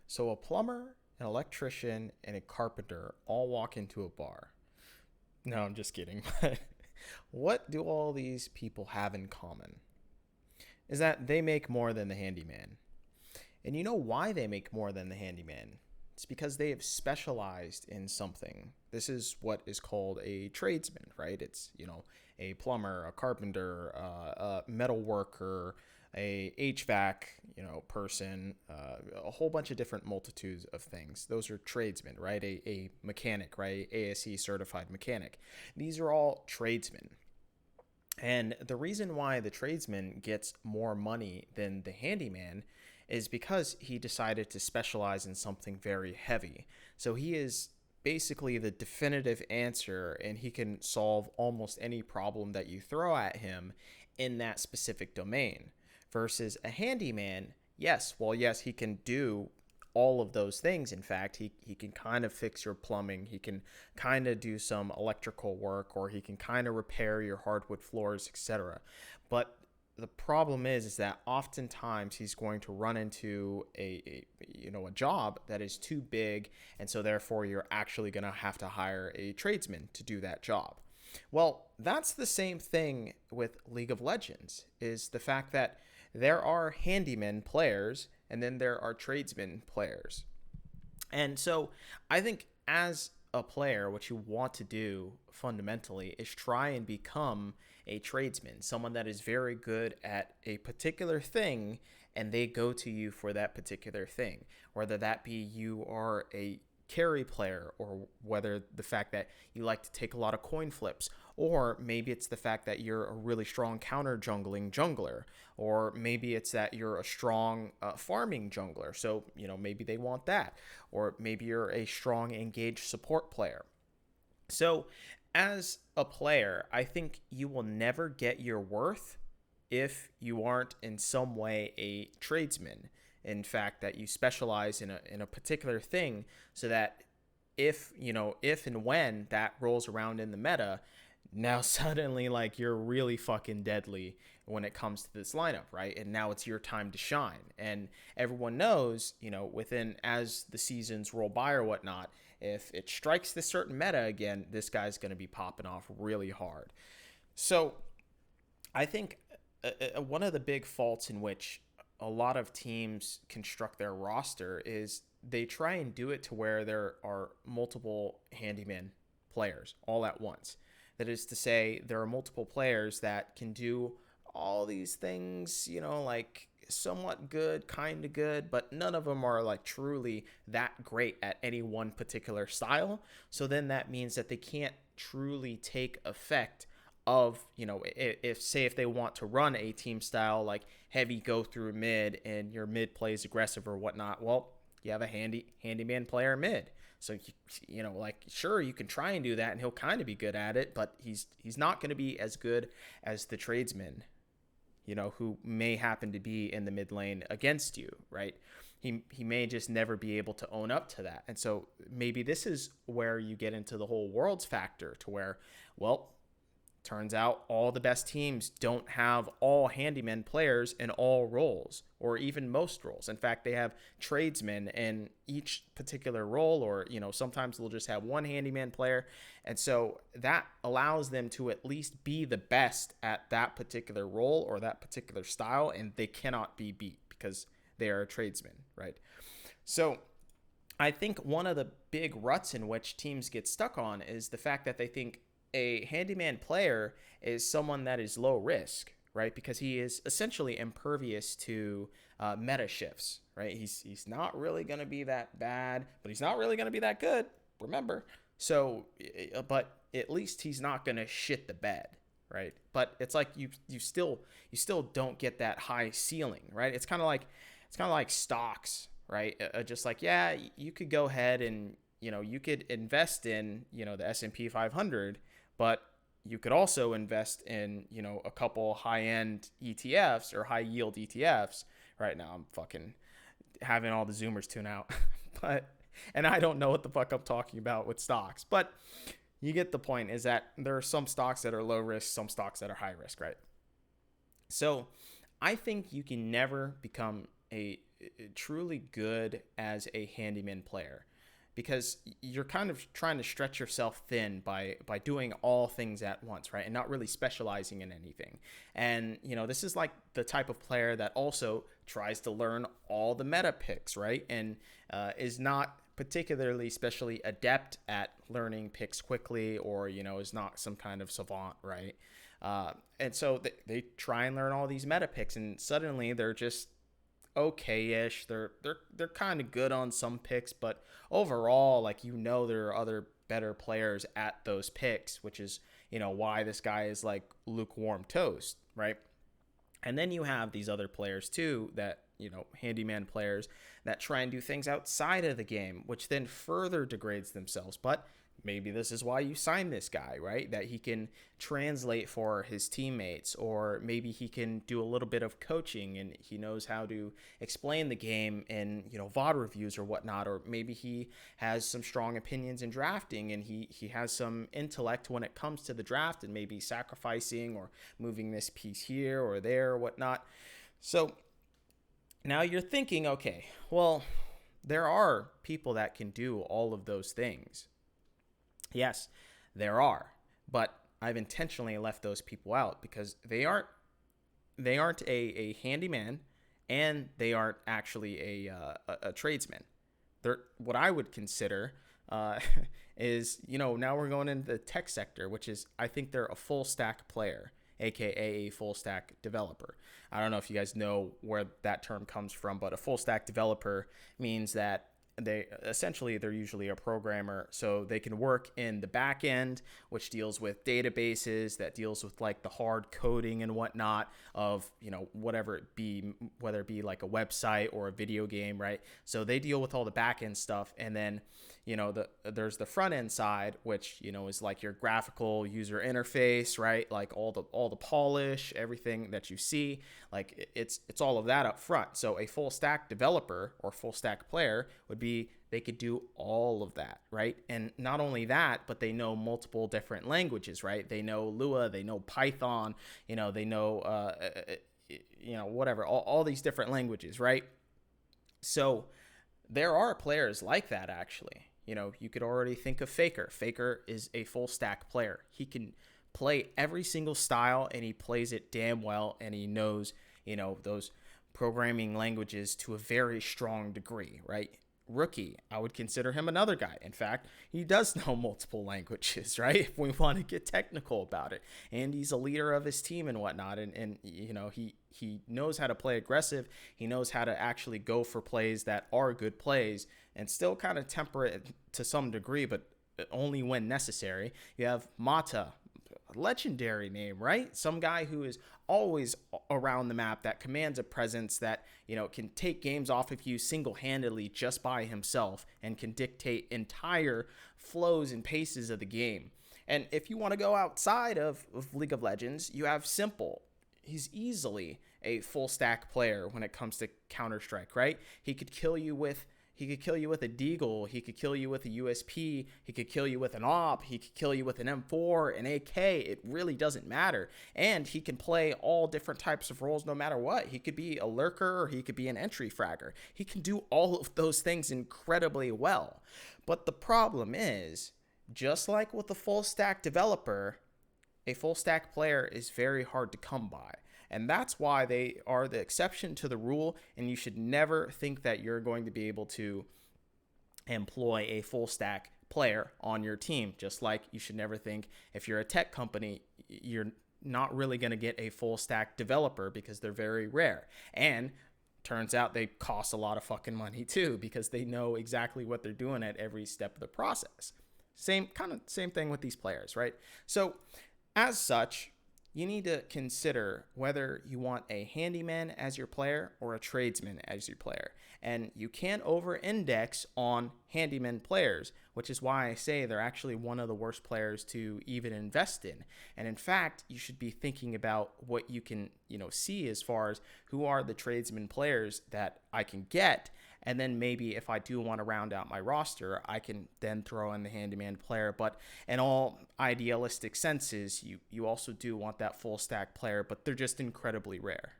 So a plumber, an electrician, and a carpenter all walk into a bar. No, I'm just kidding. But what do all these people have in common? Is that they make more than the handyman. And you know why they make more than the handyman? It's because they have specialized in something. This is what is called a tradesman, right? It's, a plumber, a carpenter, a metal worker, a HVAC, person, a whole bunch of different multitudes of things. Those are tradesmen, right? A mechanic, right? ASE certified mechanic. These are all tradesmen. And the reason why the tradesman gets more money than the handyman is because he decided to specialize in something very heavy. So he is basically the definitive answer, and he can solve almost any problem that you throw at him in that specific domain. Versus a handyman, yes, he can do all of those things. In fact, he can kind of fix your plumbing, he can kind of do some electrical work, or he can kind of repair your hardwood floors, etc. But the problem is that oftentimes he's going to run into a job that is too big, and so therefore you're actually going to have to hire a tradesman to do that job. Well, that's the same thing with League of Legends, is the fact that there are handyman players and then there are tradesmen players. And so I think as a player, what you want to do fundamentally is try and become a tradesman, someone that is very good at a particular thing, and they go to you for that particular thing. Whether that be you are a carry player, or whether the fact that you like to take a lot of coin flips, or maybe it's the fact that you're a really strong counter jungling jungler, or maybe it's that you're a strong farming jungler, so maybe they want that, or maybe you're a strong engaged support player. So as a player, I think you will never get your worth if you aren't in some way a tradesman. In fact, that you specialize in a particular thing, so that if and when that rolls around in the meta, now suddenly like you're really fucking deadly when it comes to this lineup, right? And now it's your time to shine. And everyone knows, within as the seasons roll by or whatnot, if it strikes this certain meta again, this guy's going to be popping off really hard. So I think one of the big faults in which a lot of teams construct their roster is they try and do it to where there are multiple handyman players all at once. That is to say, there are multiple players that can do all these things, like somewhat good, kind of good, but none of them are like truly that great at any one particular style. So then that means that they can't truly take effect of, if they want to run a team style like heavy go through mid, and your mid plays aggressive or whatnot, well, you have a handyman player mid. So like, sure, you can try and do that and he'll kind of be good at it, but he's not going to be as good as the tradesman, who may happen to be in the mid lane against you, right? He may just never be able to own up to that. And so maybe this is where you get into the whole worlds factor, to where, well, turns out all the best teams don't have all handyman players in all roles, or even most roles. In fact, they have tradesmen in each particular role, or, sometimes they'll just have one handyman player. And so that allows them to at least be the best at that particular role or that particular style, and they cannot be beat because they are a tradesman, right? So I think one of the big ruts in which teams get stuck on is the fact that they think a handyman player is someone that is low risk, right? Because he is essentially impervious to meta shifts, right? He's not really going to be that bad, but he's not really going to be that good. Remember, so but at least he's not going to shit the bed, right? But it's like you still don't get that high ceiling, right? It's kind of like stocks, right? Just like, yeah, you could go ahead and you could invest in the S&P 500, but you could also invest in a couple high-end ETFs or high-yield ETFs. Right now I'm fucking having all the Zoomers tune out, and I don't know what the fuck I'm talking about with stocks, but you get the point. Is that there are some stocks that are low risk, some stocks that are high risk, right? So I think you can never become a truly good as a handyman player, because you're kind of trying to stretch yourself thin by doing all things at once, right? And not really specializing in anything. And this is like the type of player that also tries to learn all the meta picks, right? And is not particularly especially adept at learning picks quickly, or is not some kind of savant, right? And so they try and learn all these meta picks, and suddenly they're just okay-ish. They're kind of good on some picks, but overall, like, there are other better players at those picks, which is why this guy is like lukewarm toast, right? And then you have these other players too, that handyman players that try and do things outside of the game, which then further degrades themselves. But maybe this is why you sign this guy, right? That he can translate for his teammates, or maybe he can do a little bit of coaching and he knows how to explain the game in VOD reviews or whatnot. Or maybe he has some strong opinions in drafting, and he has some intellect when it comes to the draft, and maybe sacrificing or moving this piece here or there or whatnot. So now you're thinking, okay, well, there are people that can do all of those things. Yes, there are, but I've intentionally left those people out because they aren't a handyman, and they aren't actually a tradesman. They're what I would consider is, now we're going into the tech sector, which is, I think they're a full stack player, aka a full stack developer. I don't know if you guys know where that term comes from, but a full stack developer means that they're usually a programmer, so they can work in the back end, which deals with databases, that deals with like the hard coding and whatnot of whatever it be, whether it be like a website or a video game, right? So they deal with all the back end stuff. And then there's the front end side, which is like your graphical user interface, right? Like all the polish, everything that you see, like it's all of that up front. So a full stack developer or full stack player would be, they could do all of that, right? And not only that, but they know multiple different languages, right? They know Lua, they know Python, they know whatever, all these different languages, right? So there are players like that, actually. You could already think of Faker. Faker is a full stack player. He can play every single style, and he plays it damn well, and he knows those programming languages to a very strong degree, right? Rookie, I would consider him another guy. In fact, he does know multiple languages, right? If we want to get technical about it. And he's a leader of his team and whatnot. And he knows how to play aggressive. He knows how to actually go for plays that are good plays, and still kind of temper it to some degree, but only when necessary. You have Mata, a legendary name, right? Some guy who is always around the map, that commands a presence, that can take games off of you single-handedly just by himself, and can dictate entire flows and paces of the game. And if you want to go outside of League of Legends, you have Simple. He's easily a full stack player when it comes to Counter-Strike, right? He could kill you with a Deagle. He could kill you with a USP. He could kill you with an AWP. He could kill you with an M4, an AK. It really doesn't matter. And he can play all different types of roles no matter what. He could be a lurker, or he could be an entry fragger. He can do all of those things incredibly well. But the problem is, just like with a full stack developer, a full stack player is very hard to come by. And that's why they are the exception to the rule. And you should never think that you're going to be able to employ a full stack player on your team. Just like you should never think, if you're a tech company, you're not really going to get a full stack developer, because they're very rare. And turns out they cost a lot of fucking money too, because they know exactly what they're doing at every step of the process. Same thing with these players, right? So as such, you need to consider whether you want a handyman as your player or a tradesman as your player. And you can't over-index on handyman players, which is why I say they're actually one of the worst players to even invest in. And in fact, you should be thinking about what you can, see as far as who are the tradesman players that I can get. And then maybe if I do want to round out my roster, I can then throw in the handyman player. But in all idealistic senses, you also do want that full stack player, but they're just incredibly rare.